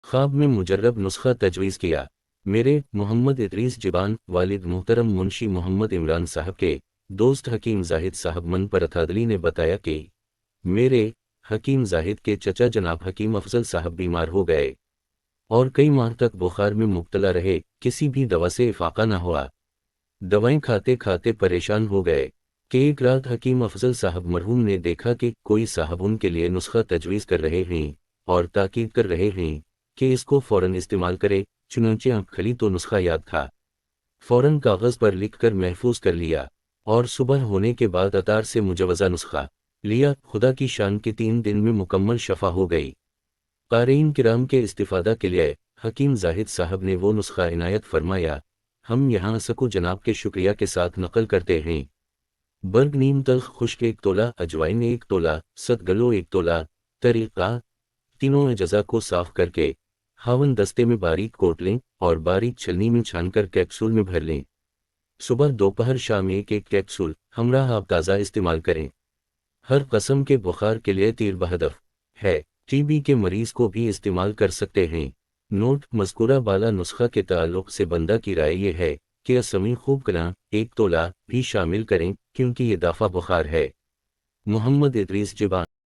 ख्वाब में मुजर्रब नुस्खा तजवीज़ किया। मेरे मोहम्मद इदरीस जिबान वालिद मुहतरम मुंशी मोहम्मद इमरान साहब के दोस्त हकीम जाहिद साहब मनपरथादली ने बताया कि मेरे हकीम जाहिद के चचा जनाब हकीम अफजल साहब बीमार हो गए और कई माह तक बुखार में मुब्तला रहे। किसी भी दवा से इफाका न हुआ। दवाएं खाते खाते परेशान हो गए कि एक रात हकीम अफजल साहब मरहूम ने देखा कि कोई साहब उनके लिए नुस्खा तजवीज़ कर रहे हैं और ताकीद कर रहे हैं कि इसको फ़ौरन इस्तेमाल करे। चुनांचे आँख खली तो नुस्खा याद था। फ़ौरन कागज़ पर लिख कर महफूज कर लिया और सुबह होने के बाद अतार से मुजवज़ा नुस्खा लिया। खुदा की शान के 3 दिन में मुकम्मल शफा हो गई। क़ारीन किराम के इस्तिफ़ादा के लिए हकीम जाहिद साहब ने वो नुस्खा इनायत फरमाया। हम यहाँ सकू जनाब के शुक्रिया के साथ नकल करते हैं। बर्ग नीम तल्ख खुश्क 1 तोला, अजवाइन 1 तोला, सतगलो 1 तोला। तरीक़ा: तीनों अज़ा को साफ़ करके हावन दस्ते में बारीक कोट लें और बारीक छलनी में छानकर कैप्सूल में भर लें। सुबह दोपहर शाम एक एक कैप्सूल हमराह आप ताज़ा इस्तेमाल करें। हर कस्म के बुखार के लिए तीर बहदफ है। टीबी के मरीज़ को भी इस्तेमाल कर सकते हैं। नोट: मज़कूरा बाला नुस्खा के ताल्लुक़ से बंदा की राय ये है कि असमी खूब कलां 1 तोला भी शामिल करें क्योंकि ये दाफ़ा बुखार है। मोहम्मद इदरीस जिबान।